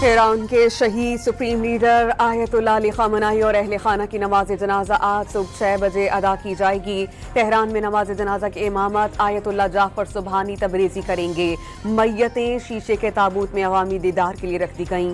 ایران کے شہید supreme leader آیت اللہ علی خامنہئی اور اہل خانہ کی نماز جنازہ آج صبح 6 بجے ادا کی جائے گی۔ تہران میں نماز جنازہ کی امامت آیت اللہ جعفر سبحانی تبریزی کریں گے۔ میتیں شیشے کے تابوت میں عوامی دیدار کے لیے رکھ دی گئیں۔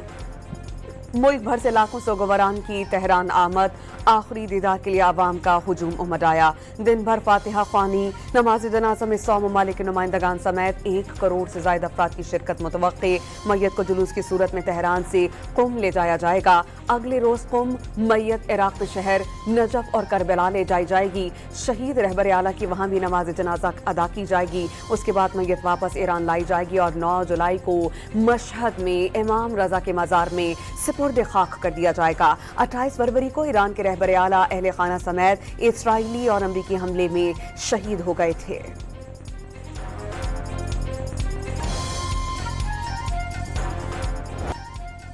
ملک بھر سے لاکھوں سوگواران کی تہران آمد، آخری دیدار کے لیے عوام کا ہجوم امڈ آیا۔ دن بھر فاتحہ خوانی، نماز جنازہ میں 100 ممالک کے نمائندگان سمیت 1 کروڑ سے زائد افراد کی شرکت متوقع۔ میت کو جلوس کی صورت میں تہران سے قم لے جایا جائے گا۔ اگلے روز قم میت عراق کے شہر نجف اور کربلا لے جائی جائے گی۔ شہید رہبر اعلیٰ کی وہاں بھی نماز جنازہ ادا کی جائے گی۔ اس کے بعد میت واپس ایران لائی جائے گی اور 9 جولائی کو مشہد میں امام رضا کے مزار میں سپرد خاک کر دیا جائے گا۔ 28 فروری کو ایران کے رہبر اعلیٰ اہل خانہ سمیت اسرائیلی اور امریکی حملے میں شہید ہو گئے تھے۔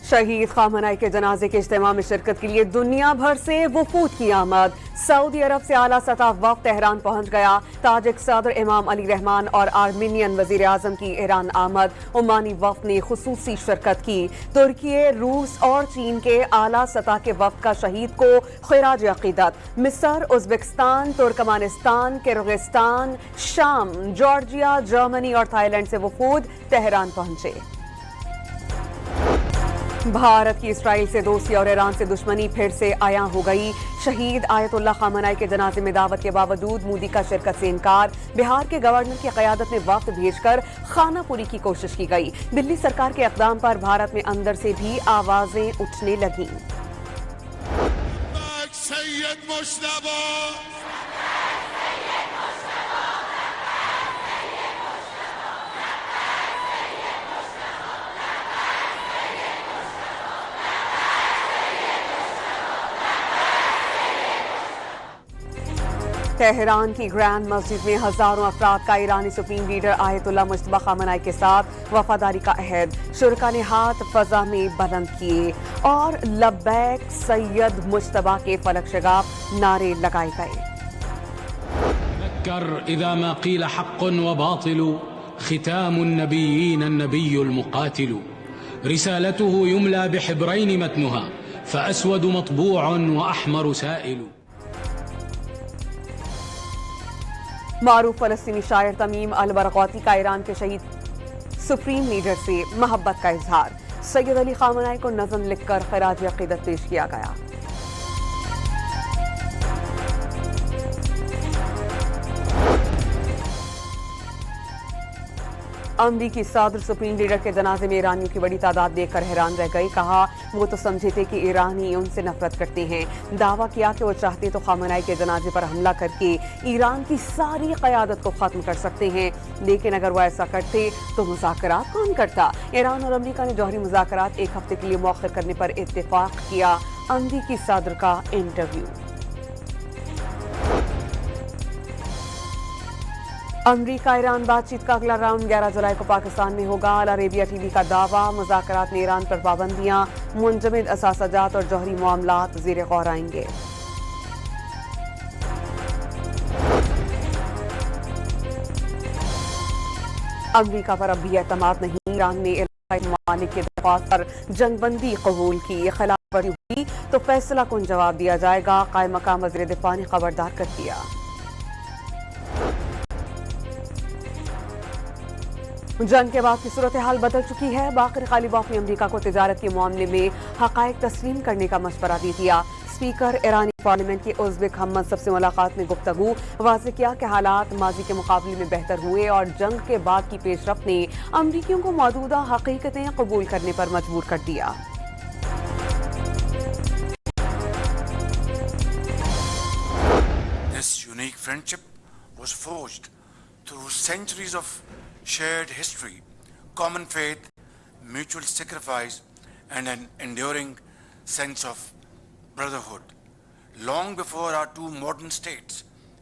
شہید خامنہئی کے جنازے کے اجتماع میں شرکت کے لیے دنیا بھر سے وفود کی آمد۔ سعودی عرب سے اعلیٰ سطح وفد تہران پہنچ گیا۔ تاجک صدر امام علی رحمان اور آرمینین وزیر اعظم کی ایران آمد۔ عمانی وفد نے خصوصی شرکت کی۔ ترکی، روس اور چین کے اعلیٰ سطح کے وفد کا شہید کو خراج عقیدت۔ مصر، ازبکستان، ترکمانستان، کرغزستان، شام، جارجیا، جرمنی اور تھائی لینڈ سے وفود تہران پہنچے۔ بھارت کی اسرائیل سے دوستی اور ایران سے دشمنی پھر سے عیاں ہو گئی۔ شہید آیت اللہ خامنہئی کے جنازے میں دعوت کے باوجود مودی کا شرکت سے انکار۔ بہار کے گورنر کی قیادت میں وفد بھیج کر خانہ پوری کی کوشش کی گئی۔ دلی سرکار کے اقدام پر بھارت میں اندر سے بھی آوازیں اٹھنے لگیں۔ تہران کی گرینڈ مسجد میں ہزاروں افراد کا ایرانی سپریم لیڈر آیت اللہ مجتبیٰ خامنہئی کے ساتھ وفاداری کا عہد۔ شرکاء نے ہاتھ فضا میں بلند کیے اور لبیک سید مجتبیٰ کے فلک شگاف نعرے لگائے گئے۔ تذكر إذا ما قيل حق وباطل ختام النبيين النبي المقاتل رسالته يملى بحبرين متنها فأسود مطبوع وأحمر سائل۔ معروف فلسطینی شاعر تمیم البرغوثی کا ایران کے شہید سپریم لیڈر سے محبت کا اظہار۔ سید علی خامنہئی کو نظم لکھ کر خراج عقیدت پیش کیا گیا۔ امریکی صدر سپریم لیڈر کے جنازے میں ایرانیوں کی بڑی تعداد دیکھ کر حیران رہ گئی۔ کہا وہ تو سمجھے تھے کہ ایرانی ان سے نفرت کرتے ہیں۔ دعویٰ کیا کہ وہ چاہتے تو خامنہئی کے جنازے پر حملہ کر کے ایران کی ساری قیادت کو ختم کر سکتے ہیں، لیکن اگر وہ ایسا کرتے تو مذاکرات کون کرتا؟ ایران اور امریکہ نے جوہری مذاکرات 1 ہفتے کے لیے مؤخر کرنے پر اتفاق کیا۔ امریکی صدر کا انٹرویو۔ امریکہ ایران بات چیت کا اگلا راؤنڈ 11 جولائی کو پاکستان میں ہوگا۔ العربیہ ٹی وی کا دعویٰ، مذاکرات میں ایران پر پابندیاں، منجمد اثاثہ جات اور جوہری معاملات زیر غور آئیں گے۔ امریکہ پر اب بھی اعتماد نہیں۔ ایران نے علاقائی ممالک کی درخواست پر جنگ بندی قبول کی۔ خلاف ورزی ہوئی تو فیصلہ کن جواب دیا جائے گا، قائم مقام وزیر دفاع نے خبردار کر دیا۔ جنگ کے بعد کی صورتحال بدل چکی ہے۔ باقر غالباف نے امریکہ کو تجارت کے معاملے میں حقائق تسلیم کرنے کا مشورہ دے دیا۔ اسپیکر ایرانی پارلیمنٹ کے ازبک ہم منصب سے ملاقات میں گفتگو، واضح کیا کہ حالات ماضی کے مقابلے میں بہتر ہوئے اور جنگ کے بعد کی پیش رفت نے امریکیوں کو موجودہ حقیقتیں قبول کرنے پر مجبور کر دیا۔ This unique friendship was forged through centuries of shared history, common faith, mutual sacrifice, and an enduring sense of brotherhood. Long before our two modern states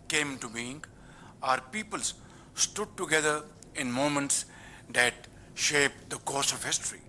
came into being, our peoples stood together in moments that shaped the course of history.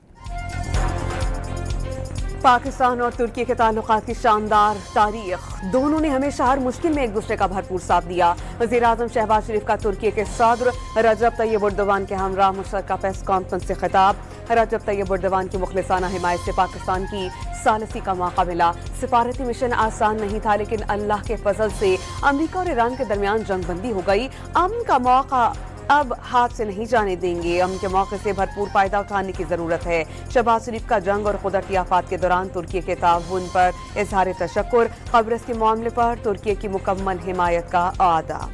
Pakistan اور ترکی کے تعلقات کی شاندار تاریخ، دونوں نے ہمیشہ ہر مشکل میں ایک دوسرے کا بھرپور ساتھ دیا۔ وزیر اعظم شہباز شریف کا ترکی کے صدر رجب طیب اردوان کے ہمراہ مشترکہ پریس کانفرنس سے خطاب۔ रजब तैयब उर्दवान की मुखलिसाना हिमायत से पाकिस्तान की सालसी का मौका मिला। सिफारती मिशन आसान नहीं था, लेकिन अल्लाह के फजल से अमरीका और ईरान के दरमियान जंग बंदी हो गई। अमन का मौका अब हाथ से नहीं जाने देंगे। अमन के मौके से भरपूर फायदा उठाने की जरूरत है। शहबाज शरीफ का जंग और कुदरती आफात के दौरान तुर्की के ताउन पर इजहार तशक्कुर। कब्रस के मामले पर तुर्की की मुकम्मल हिमायत का आदा।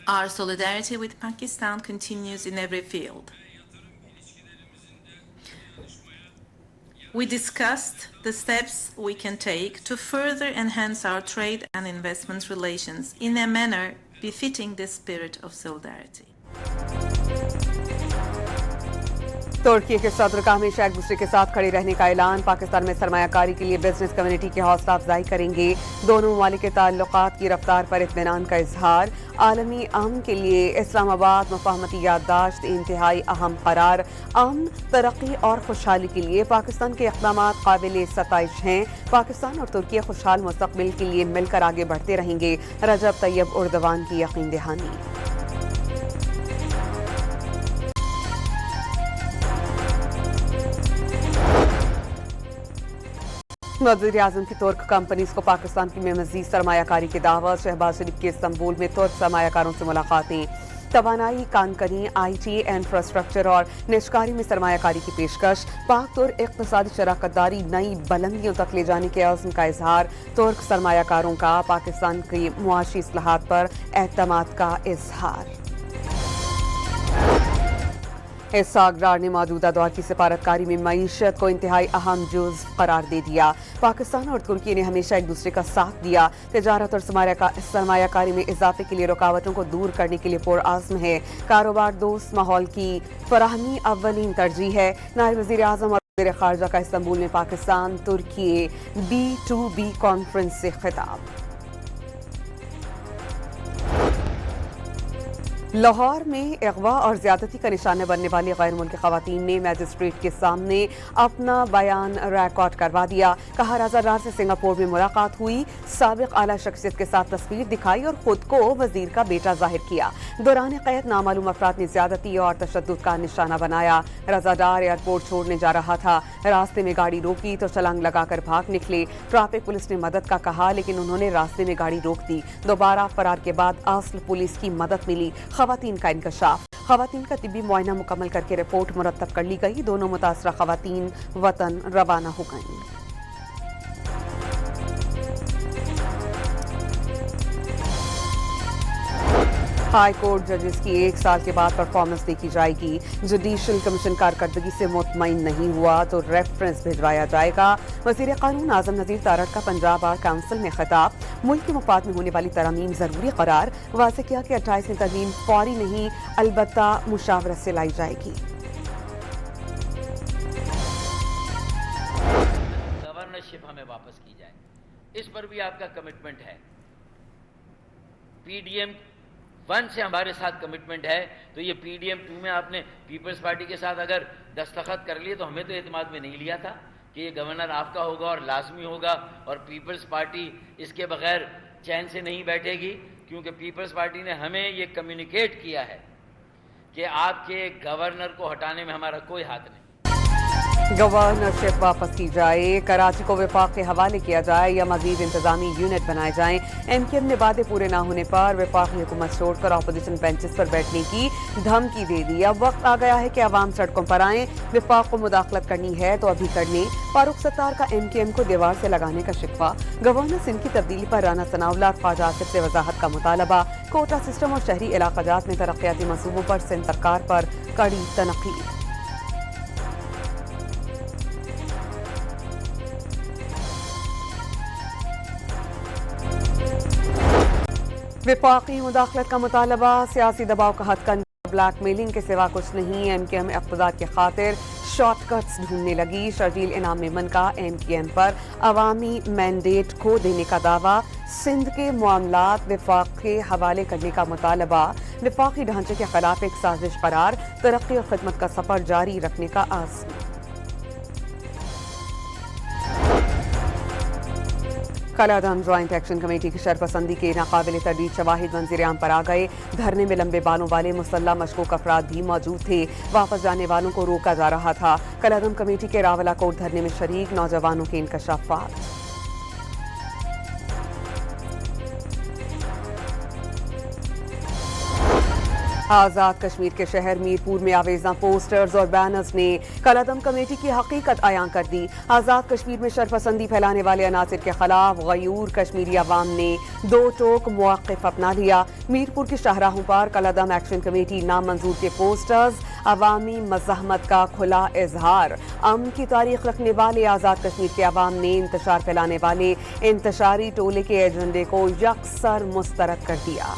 Our solidarity with Pakistan continues in every field. We discussed the steps we can take to further enhance our trade and investment relations in a manner befitting the spirit of solidarity. तुर्की के सदर का हमेशा एक दूसरे के साथ खड़े रहने का ऐलान। पाकिस्तान में सरमायाकारी के लिए बिजनेस कम्युनिटी की हौसला अफजाई करेंगे। दोनों ममालिक के ताल्लुकात की रफ्तार पर इत्मीनान का इजहार। आलमी अमन के लिए इस्लामाबाद मुफाहमती याददाश्त इंतहाई अहम करार। अमन, तरक्की और खुशहाली के लिए पाकिस्तान के इक़दामात काबिल सताइश हैं। पाकिस्तान और तुर्की खुशहाल मुस्तक़बिल के लिए मिलकर आगे बढ़ते रहेंगे। रजब तैयब उर्दवान की यकीन दहानी। वज़ीर आज़म की तुर्क कंपनीज को पाकिस्तान में मज़ीद सरमायाकारी की दावत। शहबाज शरीफ के इस्तांबुल में तुर्क सरमायाकारों से मुलाकातें। तवानाई, कानकनी, IT, इंफ्रास्ट्रक्चर और निष्कारी में सरमायाकारी की पेशकश। पाक तुर्क इक़्तिसादी शराकतदारी नई बुलंदियों तक ले जाने के अज़्म का इजहार। तुर्क सरमायाकारों का पाकिस्तान की मुआशी इस्लाहात पर एतमाद का इजहार। इस्साकडार ने मौजूदा दौर की सिफारतकारी में मईशत को इंतहाई अहम जुज़ करार दे दिया। पाकिस्तान और तुर्की ने हमेशा एक दूसरे का साथ दिया। तिजारत और सरमायाकारी में इजाफे के लिए रुकावटों को दूर करने के लिए पुरआज़्म है। कारोबार दोस्त माहौल की फराहमी अव्वलीन तरजीह है। नायब वज़ीर आज़म और वज़ीर ख़ारजा का इस्तांबुल में पाकिस्तान तुर्की B2B कॉन्फ्रेंस से खिताब। लाहौर में अगवा और ज्यादती का निशाना बनने वाली गैर मुल्की खवातीन ने मैजिस्ट्रेट के सामने अपना बयान रिकॉर्ड करवा दिया। कहा, रज़ादार से सिंगापुर में मुलाकात हुई, साबिक आला शख्सियत के साथ तस्वीर दिखाई और खुद को वजीर का बेटा जाहिर किया। दौरान कैद नामालूम अफराद ने ज्यादती और तशद्दुद का निशाना बनाया। रज़ादार एयरपोर्ट छोड़ने जा रहा था, रास्ते में गाड़ी रोकी तो छलांग लगाकर भाग निकले। ट्रैफिक पुलिस ने मदद का कहा, लेकिन उन्होंने रास्ते में गाड़ी रोक दी। दोबारा फरार के बाद अस्ल पुलिस की मदद मिली। खवातीन का इंकशाफ। खवातीन का तिब्बी मुआयना मुकम्मल करके रिपोर्ट मुरतब कर ली गई। दोनों मुतासरा खवातीन वतन रवाना हो गईं। हाई कोर्ट जजेस की 1 साल के बाद परफॉर्मेंस देखी जाएगी। जुडिशल कमीशन कारकर्दगी से मुतमईन नहीं हुआ तो रेफरेंस भिजवाया जाएगा। वज़ीर कानून आज़म नज़ीर तारड़ का पंजाब बार काउंसिल में खिताब। मुल्क के मफाद में होने वाली तरमीम जरूरी करार। वाज़ेह किया कि 28वीं तरमीम फौरी नहीं, अलबत्ता मुशावरत से लाई जाएगी। गवर्नरशिप हमें वापस की जाए, इस पर भी आपका कमिटमेंट है। PDM 1 से हमारे साथ कमिटमेंट है, तो ये PDM 2 में आपने पीपल्स पार्टी के साथ अगर दस्तखत कर लिए तो हमें तो एतमाद में नहीं लिया था कि ये गवर्नर आपका होगा और लाजमी होगा, और पीपल्स पार्टी इसके बगैर चैन से नहीं बैठेगी, क्योंकि पीपल्स पार्टी ने हमें ये कम्युनिकेट किया है कि आपके गवर्नर को हटाने में हमारा कोई हाथ नहीं। गवर्नरशिप वापस की जाए, कराची को विफाक के हवाले किया जाए या मजीद इंतजामी यूनिट बनाए जाएं। MKM ने वादे पूरे न होने पर विफाकी हुकूमत छोड़कर अपोजिशन बेंचेस पर बैठने की धमकी दे दी। अब वक्त आ गया है कि अवाम सड़कों पर आएं। विफाक को मुदाखलत करनी है तो अभी कर लें। फारूक सत्तार का MKM को दीवार से लगाने का शिकवा। गवर्नर सिंध की तब्दीली पर राना सनाउल्लाह और ख्वाजा आसिफ से वजाहत का मुतालबा। कोटा सिस्टम और शहरी इलाकाजात में तरक्याती मंसूबों पर सिंध सरकार पर कड़ी तनकीद। विफाकी मुदाखलत का मुतालबा, सियासी दबाव का हथकंडा ब्लैकमेलिंग के सिवा कुछ नहीं। MKM इक़्तिदार की खातिर शॉर्टकट्स ढूंढने लगी। शर्जील इनाम मेमन का MKM पर अवामी मैंडेट खो देने का दावा। सिंध के मामलात विफाक के हवाले करने का मुतालबा। विफाकी ढांचे के खिलाफ एक साजिश करार। तरक्की और खिदमत का सफर जारी रखने का आज़म। कलादम ज्वाइंट एक्शन कमेटी की शरपसंदी के नाकाबिल तर्दीद शवाहिद मंजर-ए-आम पर आ गए। धरने में लंबे बालों वाले मुसल्लह मशकूक अफराद भी मौजूद थे। वापस जाने वालों को रोका जा रहा था। कलादम कमेटी के रावला कोट धरने में शरीक नौजवानों के इंकशाफात। आज़ाद कश्मीर के शहर मीरपुर में आवेज़ा पोस्टर्स और बैनर्स ने कलादम कमेटी की हकीकत अयां कर दी। आज़ाद कश्मीर में शरपसंदी फैलाने वाले अनासिर के खिलाफ गयूर कश्मीरी अवाम ने दो टोक मौक़िफ़ अपना लिया। मीरपुर के शाहराहों पर कलादम एक्शन कमेटी नामंजूर के पोस्टर्स, अवामी मज़ाहमत का खुला इजहार। अमन की तारीख रखने वाले आज़ाद कश्मीर के अवाम ने इंतशार फैलाने वाले इंतशारी टोले के एजेंडे को यकसर मुस्तरद कर दिया।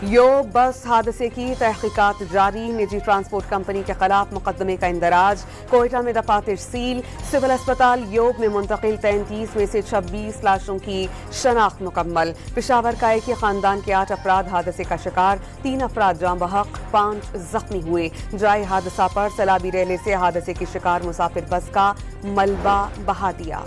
यो बस हादसे की तहकीकात जारी। निजी ट्रांसपोर्ट कंपनी के खिलाफ मुकदमे का इंदराज। कोयटा में दफातर सील। सिविल अस्पताल योग में मुंतकिल 33 में से 26 लाशों की शनाख्त मुकम्मल। पेशावर का एक ही खानदान के 8 अफराद हादसे का शिकार। 3 अफराद जाँ बहक, 5 जख्मी हुए। जाए हादसा पर सैलाबी रेले से हादसे की शिकार मुसाफिर बस का मलबा बहा दिया।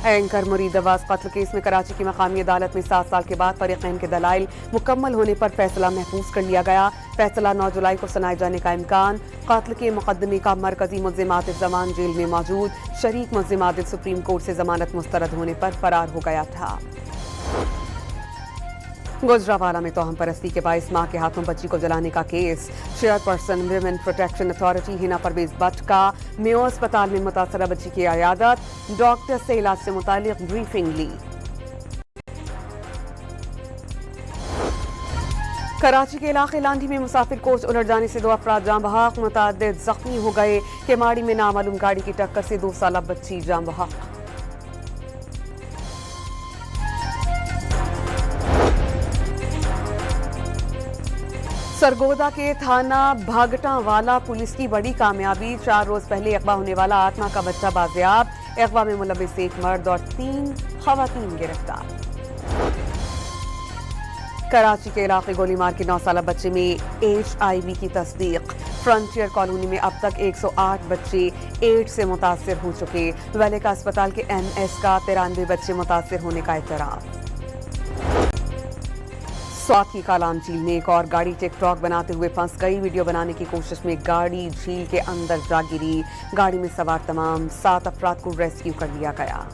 एंकर मुरीद अब्बास कत्ल केस में कराची की मकामी अदालत में 7 साल के बाद फरीकैन के दलाइल मुकम्मल होने पर फैसला महफूज कर लिया गया। फैसला 9 जुलाई को सुनाए जाने का इम्कान। कत्ल के मुकदमे का मरकजी मुल्जिम आतिफ जमान जेल में मौजूद। शरीक मुल्जिम आदिल सुप्रीम कोर्ट से जमानत मुस्तरद होने पर फरार हो गया था। गुजरावाला में तोहम परस्ती के 22 माह के हाथों बच्ची को जलाने का केस। Chairperson women protection authority Hina Parvez Bhatt का मेयो अस्पताल में मुतासरा बच्ची की अयादत। डॉक्टर से इलाज से मुतालिक ब्रीफिंग ली। कराची के इलाके लांढी में मुसाफिर कोच उलट जाने से 2 अफराद जाँ बहक, मुतअद्दिद जख्मी हो गए। केमाड़ी में नामालूम गाड़ी की टक्कर से 2 साला बच्ची जाँ बहक। सरगोदा के थाना भागटावाला पुलिस की बड़ी कामयाबी। 4 रोज पहले अगवा होने वाला आत्मा का बच्चा बाजियाब। अगवा में मुलविस 1 मर्द और 3 खवातीन गिरफ्तार। कराची के इलाके गोलीमार के 9 साला बच्चे में HIV की तस्दीक। फ्रंटियर कॉलोनी में अब तक 108 बच्चे एड्स से मुतासिर हो चुके। वैले का अस्पताल के MS का 93 बच्चे मुतासिर होने का इतराफ। स्वात की कालाम झील में एक और गाड़ी टिकटॉक बनाते हुए फंस गई। वीडियो बनाने की कोशिश में गाड़ी झील के अंदर जा गिरी। गाड़ी में सवार तमाम 7 अफराद को रेस्क्यू कर लिया गया।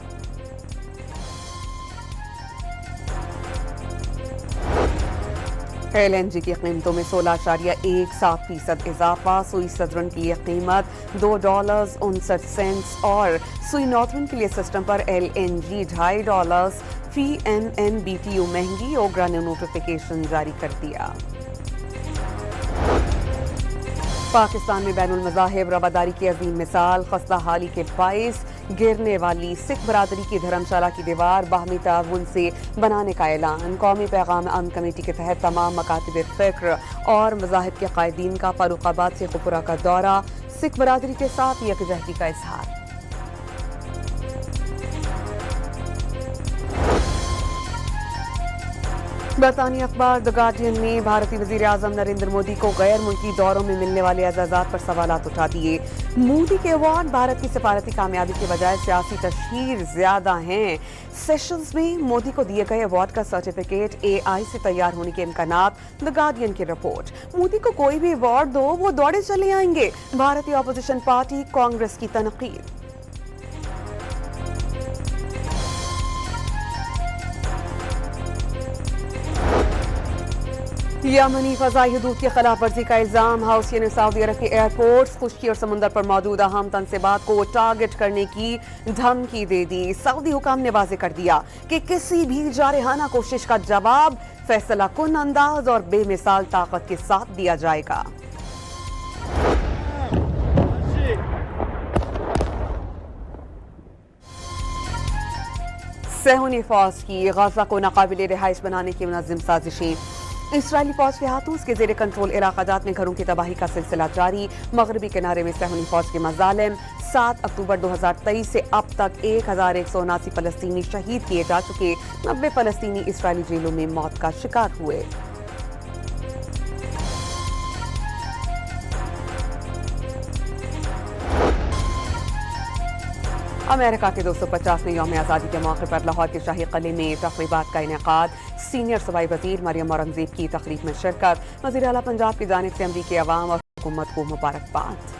LNG की कीमतों में 16.17% इजाफा। सुई सदरन की यह कीमत $2.69 और सुई नॉर्थरन के लिए सिस्टम पर LNG $2.5 फी MMBTU महंगी। ओगरा ने नोटिफिकेशन जारी कर दिया। पाकिस्तान में बैनुल मज़ाहिब रवादारी की अजीम मिसाल। खस्ता हाली के बाइस गिरने वाली सिख बरादरी की धर्मशाला की दीवार बाहमी ताउन से बनाने का ऐलान। कौमी पैगाम अमन कमेटी के तहत तमाम मकातिब फ़िक्र और मज़ाहिब के कायदीन का फारुखाबाद से खुफरा का दौरा। सिख बरादरी के साथ यकजहती का इजहार। बरतानी अखबार द गार्डियन ने भारतीय वजीर आजम नरेंद्र मोदी को गैर मुल्की दौरों में मिलने वाले एजाज़ात पर सवालात उठा दिए। मोदी के अवार्ड भारत की सिफारती कामयाबी के बजाय सियासी तशहीर ज्यादा हैं। सेशंस में मोदी को दिए गए अवार्ड का सर्टिफिकेट AI से तैयार होने के इम्कानात। द गार्डियन की रिपोर्ट। मोदी को कोई भी अवार्ड दो वो दौड़े चले आएंगे। भारतीय अपोजिशन पार्टी कांग्रेस की तनकीद। यमनी फजाई हदूद की खिलाफ वर्जी का इल्जाम। हाउसिया ने सऊदी अरब के एयरपोर्ट्स, खुश्की और समुंदर पर मौजूद अहम तनसीबात को टारगेट करने की धमकी दे दी। सऊदी हुकाम ने वाज़ेह कर दिया कि किसी भी जारहाना कोशिश का जवाब फैसला कुन अंदाज और बेमिसाल ताकत के साथ दिया जाएगा। सहूनी फौज की गजा को नाकाबिले रिहाइश बनाने की मुनज़्ज़म साजिशें। इसराइली फौज के हाथों उसके जेर कंट्रोल इलाकाजात में घरों की तबाही का सिलसिला जारी। मगरबी किनारे में सहूनी फौज के मजालिम। 7 अक्टूबर 2023 से अब तक 1179 फलस्तीनी शहीद किए जा चुके। 90 फलस्तीनी इसराइली जेलों में मौत का शिकार हुए। امریکہ کے 250ویں یوم آزادی کے موقع پر لاہور کے شاہی قلعے میں تقریبات کا انعقاد، سینئر صوبائی وزیر مریم اورنگزیب کی تقریب میں شرکت، وزیر اعلیٰ پنجاب کی جانب سے امریکی عوام اور حکومت کو مبارکباد۔